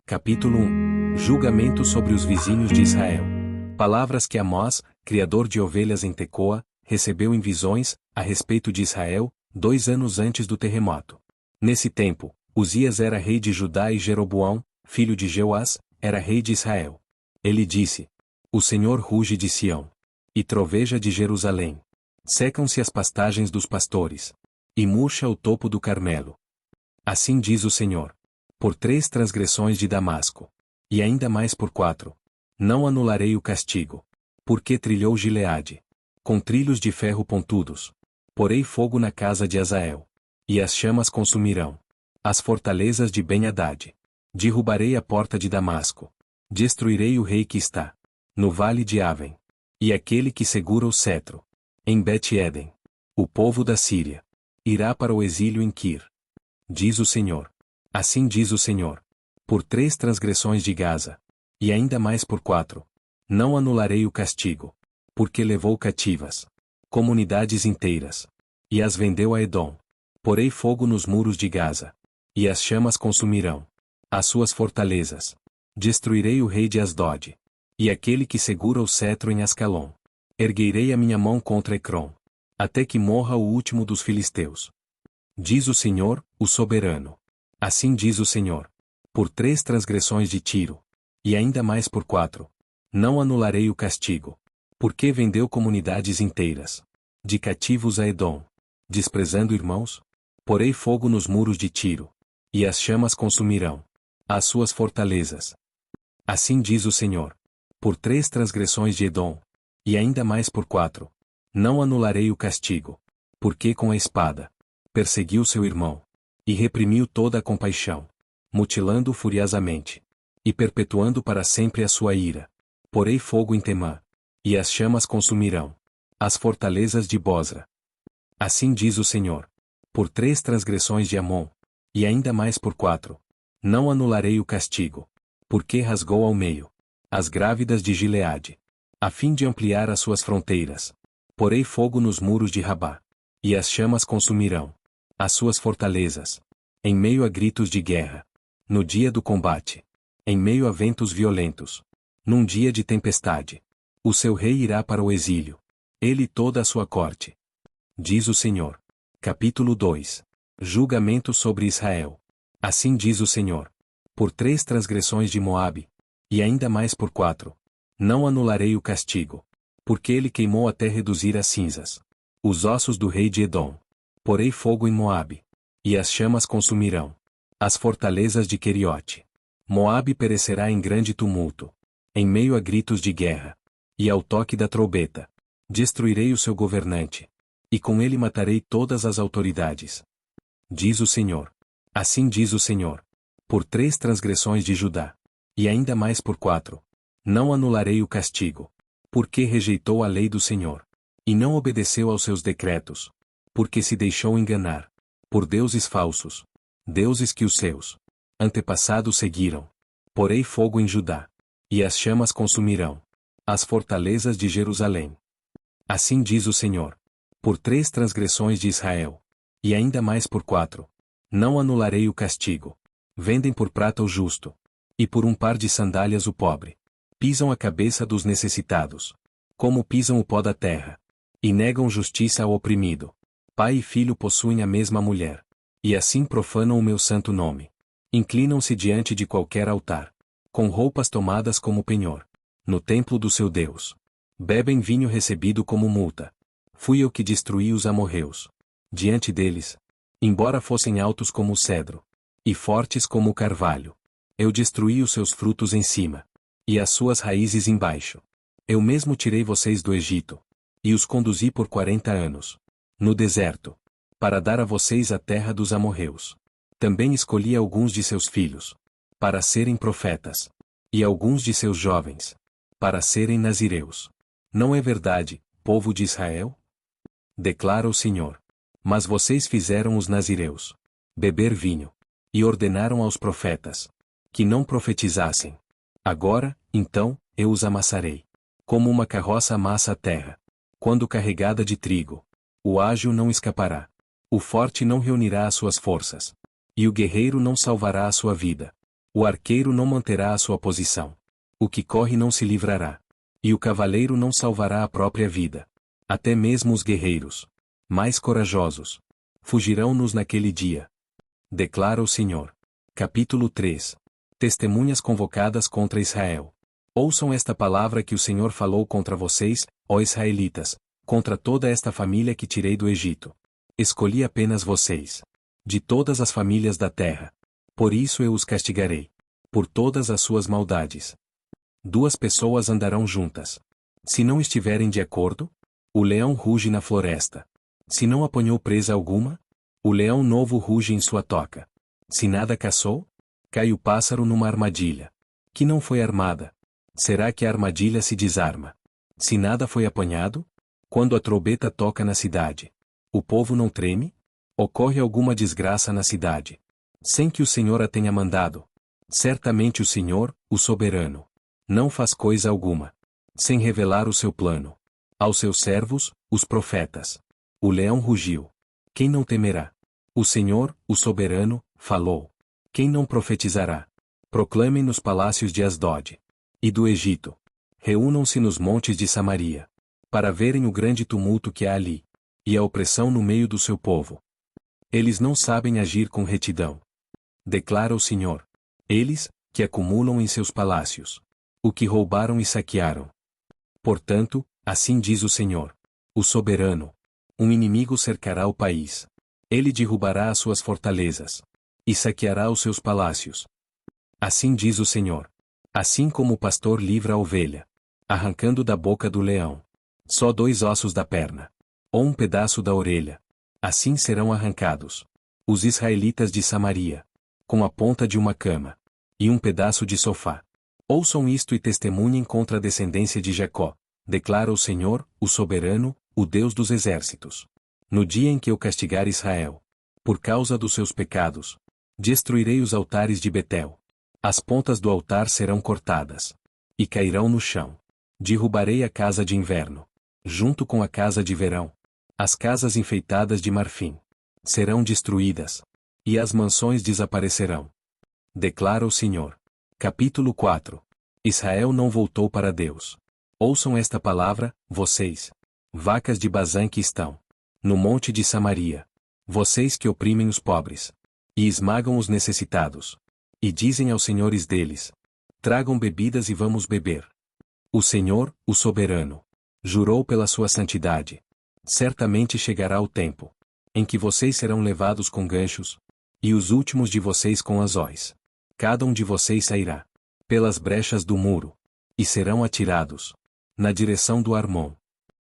Capítulo 1 Julgamento sobre os vizinhos de Israel. Palavras que Amós, criador de ovelhas em Tecoa, recebeu em visões, a respeito de Israel, 2 anos antes do terremoto. Nesse tempo, Uzias era rei de Judá e Jeroboão, filho de Jeoás, era rei de Israel. Ele disse: O Senhor ruge de Sião. E troveja de Jerusalém. Secam-se as pastagens dos pastores. E murcha o topo do Carmelo. Assim diz o Senhor. Por 3 transgressões de Damasco. E ainda mais por 4. Não anularei o castigo. Porque trilhou Gileade. Com trilhos de ferro pontudos. Porei fogo na casa de Azael. E as chamas consumirão as fortalezas de Ben-Hadad. Derrubarei a porta de Damasco. Destruirei o rei que está no vale de Aven. E aquele que segura o cetro em Bet-Eden. O povo da Síria irá para o exílio em Quir. Diz o Senhor. Assim diz o Senhor. Por 3 transgressões de Gaza. E ainda mais por 4. Não anularei o castigo. Porque levou cativas comunidades inteiras. E as vendeu a Edom. Porei fogo nos muros de Gaza. E as chamas consumirão as suas fortalezas. Destruirei o rei de Asdod. E aquele que segura o cetro em Ascalon. Ergueirei a minha mão contra Ecrom. Até que morra o último dos filisteus. Diz o Senhor, o soberano. Assim diz o Senhor. Por 3 transgressões de Tiro. E ainda mais por 4. Não anularei o castigo. Porque vendeu comunidades inteiras de cativos a Edom. Desprezando irmãos? Porei fogo nos muros de Tiro. E as chamas consumirão as suas fortalezas. Assim diz o Senhor. Por 3 transgressões de Edom. E ainda mais por 4. Não anularei o castigo. Porque com a espada perseguiu seu irmão. E reprimiu toda a compaixão. Mutilando-o furiosamente. E perpetuando para sempre a sua ira. Porei fogo em Temã. E as chamas consumirão as fortalezas de Bosra. Assim diz o Senhor. Por 3 transgressões de Amon. E ainda mais por 4. Não anularei o castigo. Porque rasgou ao meio as grávidas de Gileade. A fim de ampliar as suas fronteiras. Porei fogo nos muros de Rabá. E as chamas consumirão as suas fortalezas. Em meio a gritos de guerra. No dia do combate. Em meio a ventos violentos. Num dia de tempestade. O seu rei irá para o exílio. Ele e toda a sua corte. Diz o Senhor. Capítulo 2 Julgamento sobre Israel. Assim diz o Senhor. Por 3 transgressões de Moabe. E ainda mais por 4. Não anularei o castigo. Porque ele queimou até reduzir a cinzas os ossos do rei de Edom. Porei fogo em Moabe. E as chamas consumirão as fortalezas de Queriote. Moabe perecerá em grande tumulto. Em meio a gritos de guerra. E ao toque da trombeta. Destruirei o seu governante. E com ele matarei todas as autoridades. Diz o Senhor. Assim diz o Senhor. Por 3 transgressões de Judá. E ainda mais por 4. Não anularei o castigo. Porque rejeitou a lei do Senhor. E não obedeceu aos seus decretos. Porque se deixou enganar por deuses falsos. Deuses que os seus antepassados seguiram. Porei fogo em Judá. E as chamas consumirão as fortalezas de Jerusalém. Assim diz o Senhor. Por 3 transgressões de Israel. E ainda mais por 4. Não anularei o castigo. Vendem por prata o justo. E por um par de sandálias o pobre. Pisam a cabeça dos necessitados. Como pisam o pó da terra. E negam justiça ao oprimido. Pai e filho possuem a mesma mulher. E assim profanam o meu santo nome. Inclinam-se diante de qualquer altar. Com roupas tomadas como penhor. No templo do seu Deus. Bebem vinho recebido como multa. Fui eu que destruí os amorreus. Diante deles. Embora fossem altos como o cedro. E fortes como o carvalho. Eu destruí os seus frutos em cima. E as suas raízes embaixo. Eu mesmo tirei vocês do Egito. E os conduzi por 40 anos. No deserto. Para dar a vocês a terra dos amorreus. Também escolhi alguns de seus filhos. Para serem profetas. E alguns de seus jovens. Para serem nazireus. Não é verdade, povo de Israel? Declara o Senhor. Mas vocês fizeram os nazireus beber vinho. E ordenaram aos profetas que não profetizassem. Agora, então, eu os amassarei. Como uma carroça amassa a terra. Quando carregada de trigo. O ágil não escapará. O forte não reunirá as suas forças. E o guerreiro não salvará a sua vida. O arqueiro não manterá a sua posição. O que corre não se livrará. E o cavaleiro não salvará a própria vida. Até mesmo os guerreiros, mais corajosos, fugirão-nos naquele dia. Declara o Senhor. Capítulo 3. Testemunhas convocadas contra Israel. Ouçam esta palavra que o Senhor falou contra vocês, ó israelitas, contra toda esta família que tirei do Egito. Escolhi apenas vocês, de todas as famílias da terra. Por isso eu os castigarei, por todas as suas maldades. Duas pessoas andarão juntas. Se não estiverem de acordo, o leão ruge na floresta. Se não apanhou presa alguma, o leão novo ruge em sua toca. Se nada caçou, cai o pássaro numa armadilha, que não foi armada. Será que a armadilha se desarma? Se nada foi apanhado, quando a trombeta toca na cidade, o povo não treme? Ocorre alguma desgraça na cidade, sem que o Senhor a tenha mandado. Certamente o Senhor, o soberano, não faz coisa alguma, sem revelar o seu plano aos seus servos, os profetas. O leão rugiu. Quem não temerá? O Senhor, o soberano, falou. Quem não profetizará? Proclamem nos palácios de Asdod e do Egito. Reúnam-se nos montes de Samaria, para verem o grande tumulto que há ali, e a opressão no meio do seu povo. Eles não sabem agir com retidão. Declara o Senhor. Eles, que acumulam em seus palácios o que roubaram e saquearam. Portanto, assim diz o Senhor, o soberano: um inimigo cercará o país. Ele derrubará as suas fortalezas e saqueará os seus palácios. Assim diz o Senhor. Assim como o pastor livra a ovelha, arrancando da boca do leão só 2 ossos da perna, ou um pedaço da orelha, assim serão arrancados os israelitas de Samaria, com a ponta de uma cama e um pedaço de sofá. Ouçam isto e testemunhem contra a descendência de Jacó, declara o Senhor, o soberano, o Deus dos exércitos. No dia em que eu castigar Israel, por causa dos seus pecados, destruirei os altares de Betel. As pontas do altar serão cortadas e cairão no chão. Derrubarei a casa de inverno, junto com a casa de verão. As casas enfeitadas de marfim serão destruídas, e as mansões desaparecerão. Declara o Senhor. Capítulo 4. Israel não voltou para Deus. Ouçam esta palavra, vocês, vacas de Bazã que estão no monte de Samaria, vocês que oprimem os pobres e esmagam os necessitados, e dizem aos senhores deles: tragam bebidas e vamos beber. O Senhor, o soberano, jurou pela sua santidade: certamente chegará o tempo em que vocês serão levados com ganchos, e os últimos de vocês com anzóis. Cada um de vocês sairá pelas brechas do muro, e serão atirados na direção do Armon.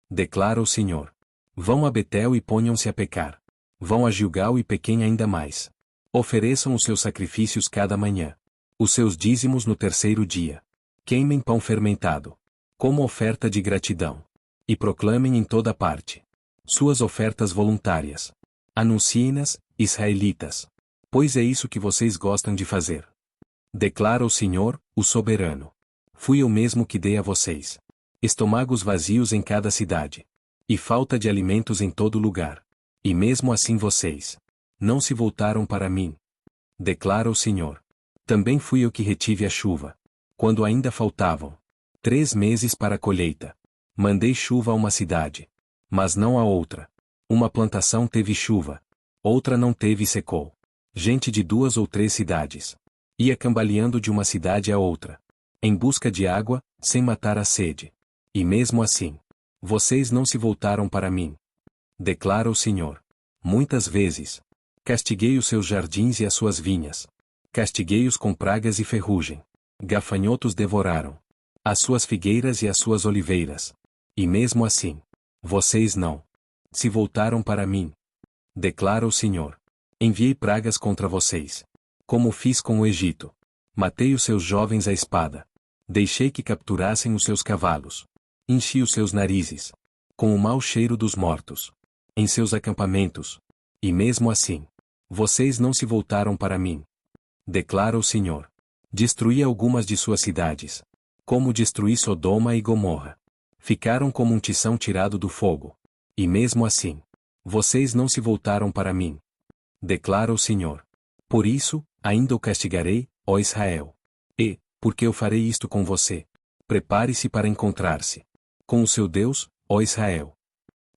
Declara o Senhor. Vão a Betel e ponham-se a pecar. Vão a Gilgal e pequem ainda mais. Ofereçam os seus sacrifícios cada manhã, os seus dízimos no 3º dia. Queimem pão fermentado, como oferta de gratidão, e proclamem em toda parte suas ofertas voluntárias. Anunciem-nas, israelitas, pois é isso que vocês gostam de fazer. Declara o Senhor, o soberano. Fui eu mesmo que dei a vocês estômagos vazios em cada cidade, e falta de alimentos em todo lugar. E mesmo assim vocês não se voltaram para mim. Declara o Senhor. Também fui eu que retive a chuva, quando ainda faltavam 3 meses para a colheita. Mandei chuva a uma cidade, mas não a outra. Uma plantação teve chuva, outra não teve e secou. Gente de 2 ou 3 cidades ia cambaleando de uma cidade a outra, em busca de água, sem matar a sede. E mesmo assim, vocês não se voltaram para mim. Declara o Senhor. Muitas vezes castiguei os seus jardins e as suas vinhas. Castiguei-os com pragas e ferrugem. Gafanhotos devoraram as suas figueiras e as suas oliveiras. E mesmo assim, vocês não se voltaram para mim. Declara o Senhor. Enviei pragas contra vocês, como fiz com o Egito. Matei os seus jovens à espada. Deixei que capturassem os seus cavalos. Enchi os seus narizes com o mau cheiro dos mortos em seus acampamentos. E mesmo assim, vocês não se voltaram para mim. Declara o Senhor. Destruí algumas de suas cidades, como destruí Sodoma e Gomorra. Ficaram como um tição tirado do fogo. E mesmo assim, vocês não se voltaram para mim. Declara o Senhor. Por isso, ainda o castigarei, ó Israel. E, porque eu farei isto com você? Prepare-se para encontrar-se com o seu Deus, ó Israel.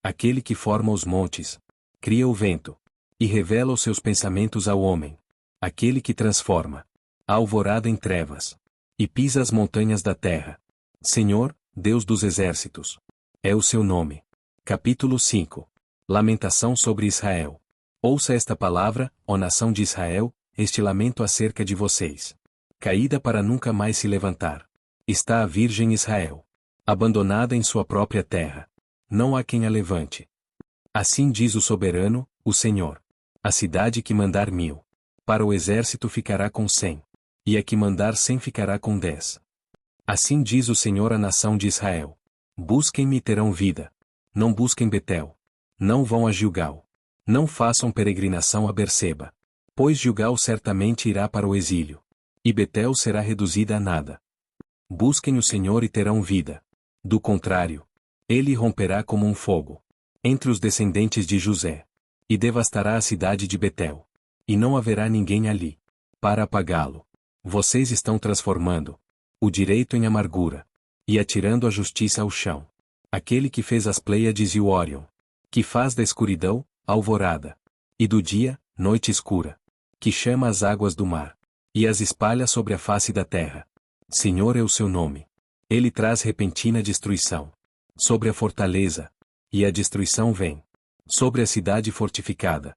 Aquele que forma os montes, cria o vento, e revela os seus pensamentos ao homem. Aquele que transforma a alvorada em trevas, e pisa as montanhas da terra. Senhor, Deus dos exércitos, é o seu nome. Capítulo 5. Lamentação sobre Israel. Ouça esta palavra, ó nação de Israel, este lamento acerca de vocês. Caída para nunca mais se levantar. Está a virgem Israel, abandonada em sua própria terra. Não há quem a levante. Assim diz o soberano, o Senhor. A cidade que mandar 1000. Para o exército ficará com 100. E a que mandar 100 ficará com 10. Assim diz o Senhor à nação de Israel. Busquem-me e terão vida. Não busquem Betel. Não vão a Gilgal. Não façam peregrinação a Berseba. Pois Gilgal certamente irá para o exílio. E Betel será reduzida a nada. Busquem o Senhor e terão vida. Do contrário, ele romperá como um fogo entre os descendentes de José. E devastará a cidade de Betel. E não haverá ninguém ali para apagá-lo. Vocês estão transformando o direito em amargura, e atirando a justiça ao chão. Aquele que fez as Pleiades e o Órion, que faz da escuridão, alvorada, e do dia, noite escura, que chama as águas do mar, e as espalha sobre a face da terra. Senhor é o seu nome. Ele traz repentina destruição sobre a fortaleza, e a destruição vem sobre a cidade fortificada.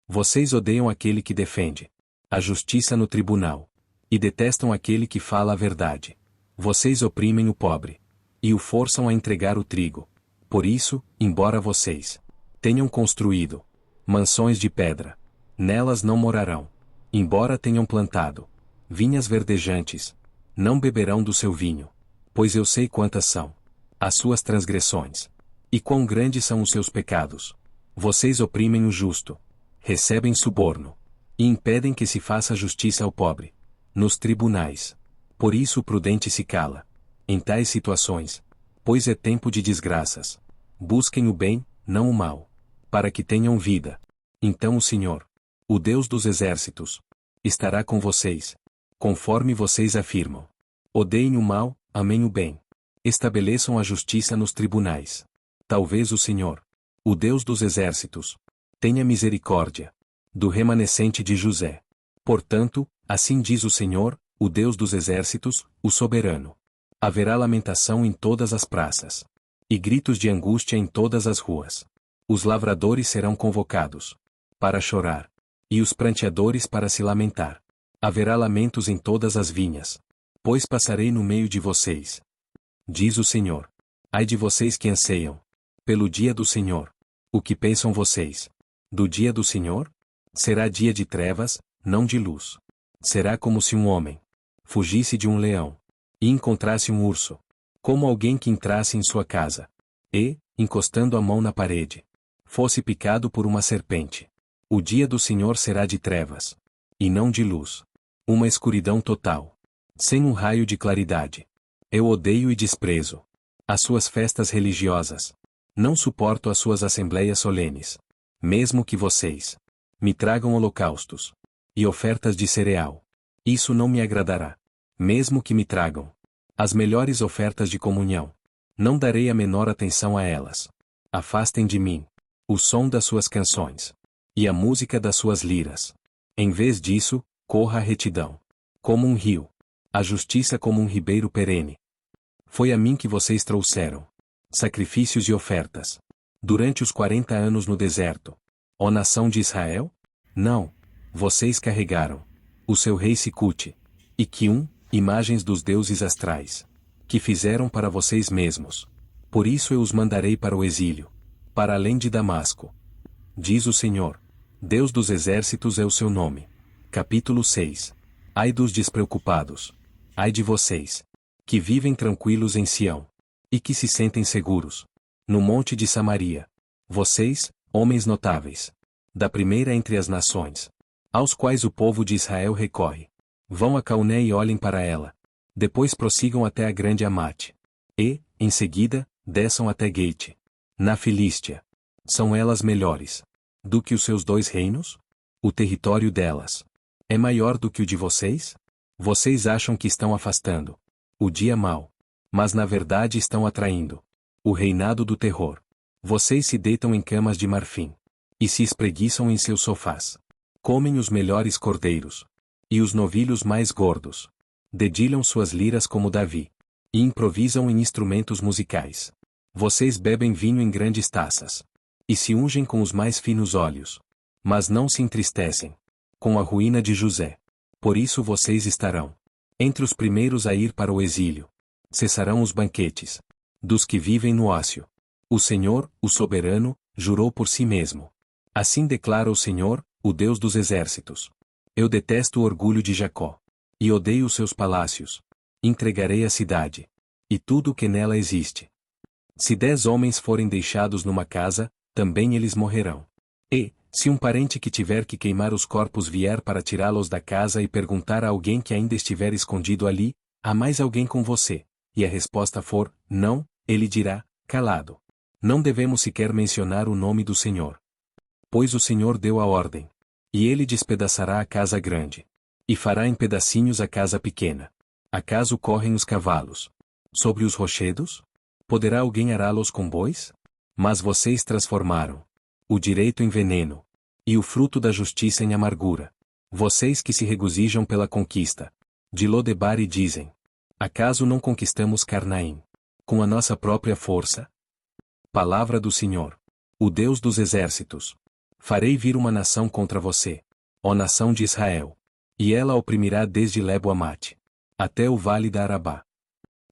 Vocês odeiam aquele que defende a justiça no tribunal, e detestam aquele que fala a verdade. Vocês oprimem o pobre, e o forçam a entregar o trigo. Por isso, embora vocês tenham construído mansões de pedra, nelas não morarão. Embora tenham plantado vinhas verdejantes, não beberão do seu vinho. Pois eu sei quantas são as suas transgressões, e quão grandes são os seus pecados. Vocês oprimem o justo, recebem suborno, e impedem que se faça justiça ao pobre nos tribunais. Por isso o prudente se cala em tais situações, pois é tempo de desgraças. Busquem o bem, não o mal, para que tenham vida. Então o Senhor, o Deus dos exércitos, estará com vocês, conforme vocês afirmam. Odeiem o mal, amem o bem. Estabeleçam a justiça nos tribunais. Talvez o Senhor, o Deus dos exércitos, tenha misericórdia do remanescente de José. Portanto, assim diz o Senhor, o Deus dos exércitos, o soberano. Haverá lamentação em todas as praças, e gritos de angústia em todas as ruas. Os lavradores serão convocados para chorar, e os pranteadores para se lamentar. Haverá lamentos em todas as vinhas, pois passarei no meio de vocês. Diz o Senhor. Ai de vocês que anseiam pelo dia do Senhor. O que pensam vocês do dia do Senhor? Será dia de trevas, não de luz. Será como se um homem fugisse de um leão e encontrasse um urso, como alguém que entrasse em sua casa e, encostando a mão na parede, fosse picado por uma serpente. O dia do Senhor será de trevas, e não de luz. Uma escuridão total, sem um raio de claridade. Eu odeio e desprezo as suas festas religiosas. Não suporto as suas assembleias solenes. Mesmo que vocês me tragam holocaustos e ofertas de cereal, isso não me agradará. Mesmo que me tragam as melhores ofertas de comunhão, não darei a menor atenção a elas. Afastem de mim o som das suas canções e a música das suas liras. Em vez disso, corra a retidão como um rio, a justiça como um ribeiro perene. Foi a mim que vocês trouxeram sacrifícios e ofertas durante os 40 anos no deserto, ó nação de Israel? Não, vocês carregaram o seu rei Sicute e Quium, imagens dos deuses astrais, que fizeram para vocês mesmos. Por isso eu os mandarei para o exílio, para além de Damasco. Diz o Senhor, Deus dos exércitos é o seu nome. Capítulo 6. Ai dos despreocupados. Ai de vocês, que vivem tranquilos em Sião, e que se sentem seguros no monte de Samaria. Vocês, homens notáveis, da primeira entre as nações, aos quais o povo de Israel recorre. Vão a Cauné e olhem para ela. Depois prossigam até a grande Amate. E, em seguida, desçam até Gate, na Filístia. São elas melhores do que os seus 2 reinos? O território delas é maior do que o de vocês? Vocês acham que estão afastando o dia mau. Mas na verdade estão atraindo o reinado do terror. Vocês se deitam em camas de marfim. E se espreguiçam em seus sofás. Comem os melhores cordeiros. E os novilhos mais gordos. Dedilham suas liras como Davi. E improvisam em instrumentos musicais. Vocês bebem vinho em grandes taças. E se ungem com os mais finos óleos. Mas não se entristecem com a ruína de José. Por isso vocês estarão entre os primeiros a ir para o exílio. Cessarão os banquetes dos que vivem no ócio. O Senhor, o soberano, jurou por si mesmo. Assim declara o Senhor, o Deus dos exércitos. Eu detesto o orgulho de Jacó. E odeio os seus palácios. Entregarei a cidade. E tudo o que nela existe. Se 10 homens forem deixados numa casa, também eles morrerão. E, se um parente que tiver que queimar os corpos vier para tirá-los da casa e perguntar a alguém que ainda estiver escondido ali, há mais alguém com você? E a resposta for, não, ele dirá, calado. Não devemos sequer mencionar o nome do Senhor. Pois o Senhor deu a ordem. E ele despedaçará a casa grande. E fará em pedacinhos a casa pequena. Acaso correm os cavalos sobre os rochedos? Poderá alguém ará-los com bois? Mas vocês transformaram o direito em veneno. E o fruto da justiça em amargura. Vocês que se regozijam pela conquista de Lodebar e dizem: acaso não conquistamos Carnaim com a nossa própria força? Palavra do Senhor, o Deus dos exércitos. Farei vir uma nação contra você, ó nação de Israel. E ela a oprimirá desde Lebo-Amate até o vale da Arabá.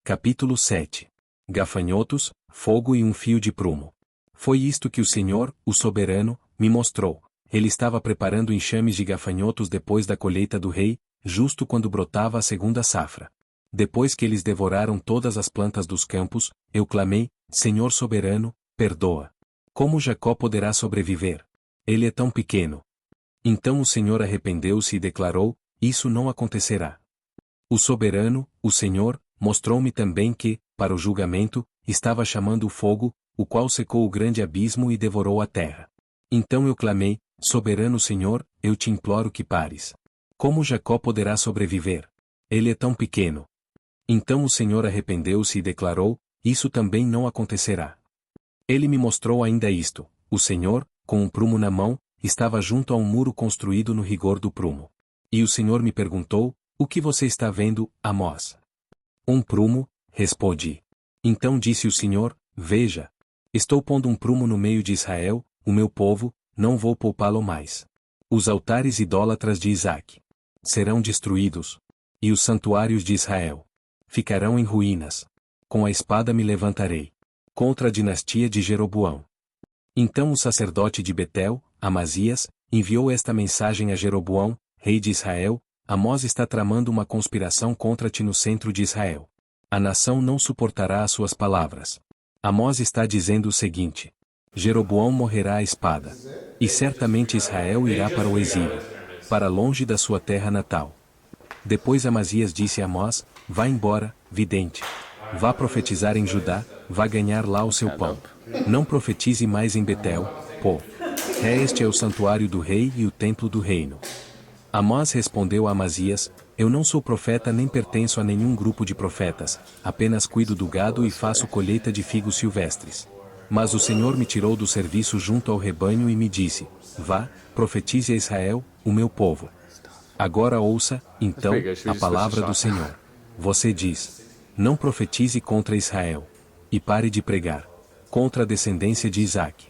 Capítulo 7. Gafanhotos, fogo e um fio de prumo. Foi isto que o Senhor, o soberano, me mostrou. Ele estava preparando enxames de gafanhotos depois da colheita do rei, justo quando brotava a segunda safra. Depois que eles devoraram todas as plantas dos campos, eu clamei: Senhor soberano, perdoa. Como Jacó poderá sobreviver? Ele é tão pequeno. Então o Senhor arrependeu-se e declarou: isso não acontecerá. O soberano, o Senhor, mostrou-me também que, para o julgamento, estava chamando o fogo, o qual secou o grande abismo e devorou a terra. Então eu clamei: soberano Senhor, eu te imploro que pares. Como Jacó poderá sobreviver? Ele é tão pequeno. Então o Senhor arrependeu-se e declarou: isso também não acontecerá. Ele me mostrou ainda isto: o Senhor, com um prumo na mão, estava junto a um muro construído no rigor do prumo. E o Senhor me perguntou: o que você está vendo, Amós? Um prumo, respondi. Então disse o Senhor: veja, estou pondo um prumo no meio de Israel, o meu povo, não vou poupá-lo mais. Os altares idólatras de Isaque serão destruídos, e os santuários de Israel ficarão em ruínas. Com a espada me levantarei contra a dinastia de Jeroboão. Então o sacerdote de Betel, Amazias, enviou esta mensagem a Jeroboão, rei de Israel: Amós está tramando uma conspiração contra ti no centro de Israel. A nação não suportará as suas palavras. Amós está dizendo o seguinte: Jeroboão morrerá à espada. E certamente Israel irá para o exílio, para longe da sua terra natal. Depois Amazias disse a Amós: vá embora, vidente. Vá profetizar em Judá, vá ganhar lá o seu pão. Não profetize mais em Betel, pô. Este é o santuário do rei e o templo do reino. Amós respondeu a Amazias: eu não sou profeta nem pertenço a nenhum grupo de profetas, apenas cuido do gado e faço colheita de figos silvestres. Mas o Senhor me tirou do serviço junto ao rebanho e me disse: vá, profetize a Israel, o meu povo. Agora ouça, então, a palavra do Senhor. Você diz: não profetize contra Israel. E pare de pregar contra a descendência de Isaque.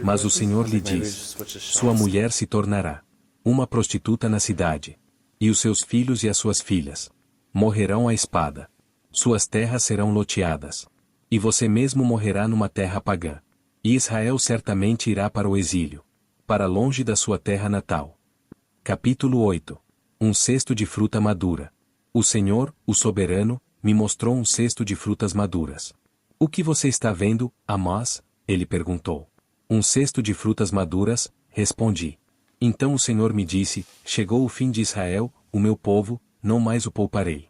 Mas o Senhor lhe diz: sua mulher se tornará uma prostituta na cidade. E os seus filhos e as suas filhas morrerão à espada. Suas terras serão loteadas. E você mesmo morrerá numa terra pagã. E Israel certamente irá para o exílio, para longe da sua terra natal. Capítulo 8. Um cesto de fruta madura. O Senhor, o soberano, me mostrou um cesto de frutas maduras. O que você está vendo, Amós? Ele perguntou. Um cesto de frutas maduras, respondi. Então o Senhor me disse: chegou o fim de Israel, o meu povo, não mais o pouparei.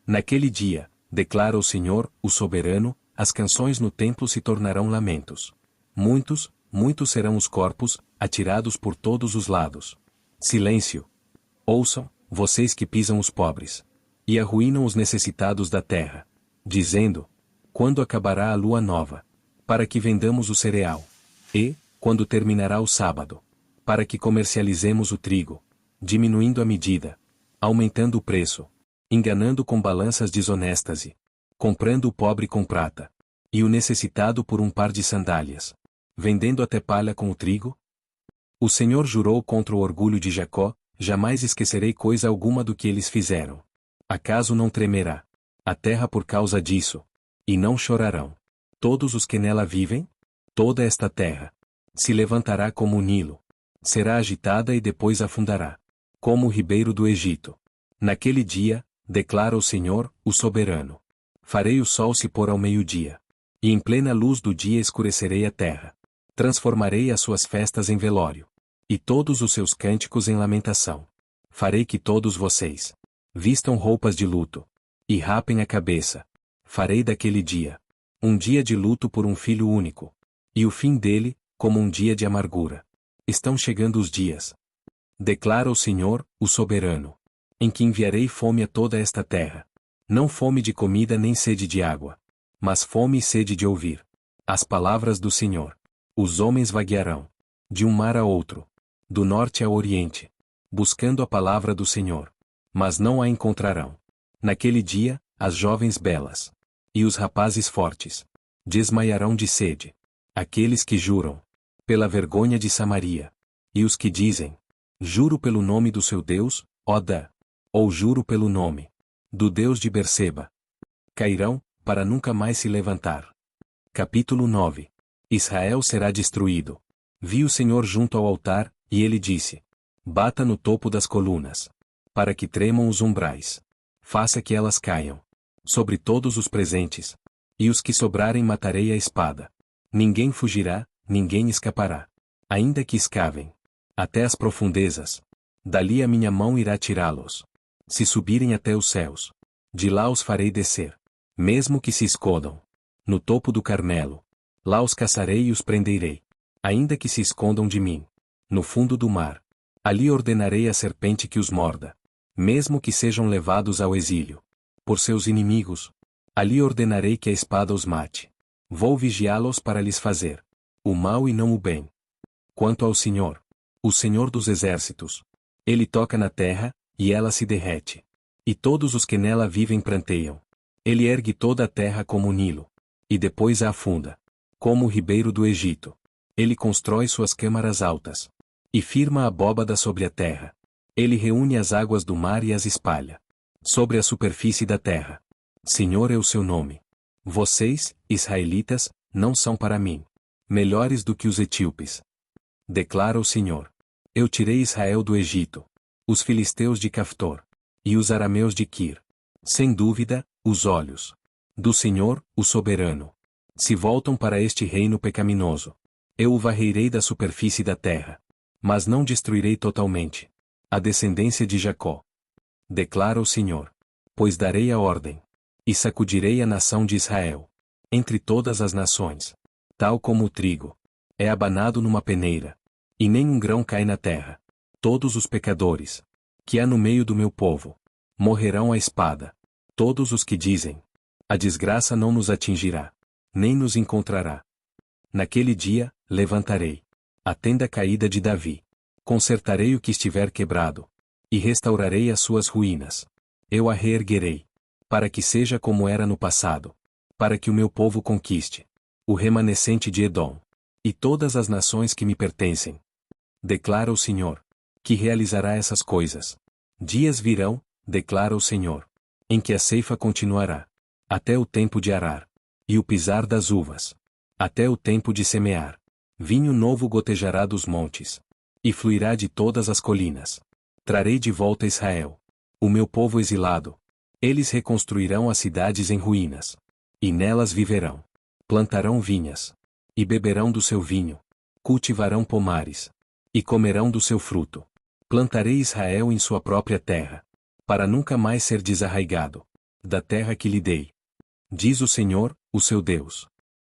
Naquele dia, declara o Senhor, o soberano, as canções no templo se tornarão lamentos. Muitos, muitos serão os corpos, atirados por todos os lados. Silêncio! Ouçam, vocês que pisam os pobres, e arruinam os necessitados da terra, dizendo: quando acabará a lua nova, para que vendamos o cereal? E, quando terminará o sábado, para que comercializemos o trigo, diminuindo a medida, aumentando o preço, enganando com balanças desonestas e comprando o pobre com prata, e o necessitado por um par de sandálias, vendendo até palha com o trigo? O Senhor jurou contra o orgulho de Jacó: jamais esquecerei coisa alguma do que eles fizeram. Acaso não tremerá a terra por causa disso? E não chorarão todos os que nela vivem? Toda esta terra se levantará como o Nilo, será agitada e depois afundará, como o ribeiro do Egito. Naquele dia, declara o Senhor, o soberano, farei o sol se pôr ao meio-dia, e em plena luz do dia escurecerei a terra. Transformarei as suas festas em velório, e todos os seus cânticos em lamentação. Farei que todos vocês vistam roupas de luto, e rapem a cabeça. Farei daquele dia um dia de luto por um filho único, e o fim dele, como um dia de amargura. Estão chegando os dias, declara o Senhor, o soberano, em que enviarei fome a toda esta terra. Não fome de comida nem sede de água, mas fome e sede de ouvir as palavras do Senhor. Os homens vaguearão de um mar a outro, do norte ao oriente, buscando a palavra do Senhor, mas não a encontrarão. Naquele dia, as jovens belas e os rapazes fortes desmaiarão de sede. Aqueles que juram pela vergonha de Samaria, e os que dizem: juro pelo nome do seu Deus, ó Dan, ou juro pelo nome do Deus de Berseba, cairão, para nunca mais se levantar. Capítulo 9. Israel será destruído. Vi o Senhor junto ao altar, e ele disse: bata no topo das colunas, para que tremam os umbrais. Faça que elas caiam sobre todos os presentes, e os que sobrarem matarei à espada. Ninguém fugirá, ninguém escapará. Ainda que escavem até as profundezas, dali a minha mão irá tirá-los. Se subirem até os céus, de lá os farei descer. Mesmo que se escondam no topo do Carmelo, lá os caçarei e os prenderei. Ainda que se escondam de mim no fundo do mar, ali ordenarei à serpente que os morda. Mesmo que sejam levados ao exílio por seus inimigos, ali ordenarei que a espada os mate. Vou vigiá-los para lhes fazer o mal e não o bem. Quanto ao Senhor, o Senhor dos exércitos, ele toca na terra, e ela se derrete. E todos os que nela vivem pranteiam. Ele ergue toda a terra como o Nilo, e depois a afunda, como o ribeiro do Egito. Ele constrói suas câmaras altas, e firma a abóbada sobre a terra. Ele reúne as águas do mar e as espalha sobre a superfície da terra. Senhor é o seu nome. Vocês, israelitas, não são para mim melhores do que os etíopes, declara o Senhor. Eu tirei Israel do Egito, os filisteus de Caftor, e os arameus de Quir. Sem dúvida, os olhos do Senhor, o soberano, se voltam para este reino pecaminoso. Eu o varrerei da superfície da terra, mas não destruirei totalmente a descendência de Jacó, declara o Senhor. Pois darei a ordem, e sacudirei a nação de Israel entre todas as nações, tal como o trigo é abanado numa peneira, e nem um grão cai na terra. Todos os pecadores que há no meio do meu povo morrerão à espada. Todos os que dizem: a desgraça não nos atingirá, nem nos encontrará. Naquele dia, levantarei a tenda caída de Davi, consertarei o que estiver quebrado, e restaurarei as suas ruínas. Eu a reerguerei, para que seja como era no passado, para que o meu povo conquiste o remanescente de Edom, e todas as nações que me pertencem. Declara o Senhor, que realizará essas coisas. Dias virão, declara o Senhor, em que a ceifa continuará, até o tempo de arar, e o pisar das uvas, até o tempo de semear. Vinho novo gotejará dos montes, e fluirá de todas as colinas. Trarei de volta Israel, o meu povo exilado. Eles reconstruirão as cidades em ruínas, e nelas viverão. Plantarão vinhas, e beberão do seu vinho. Cultivarão pomares, e comerão do seu fruto. Plantarei Israel em sua própria terra, para nunca mais ser desarraigado da terra que lhe dei. Diz o Senhor, o seu Deus.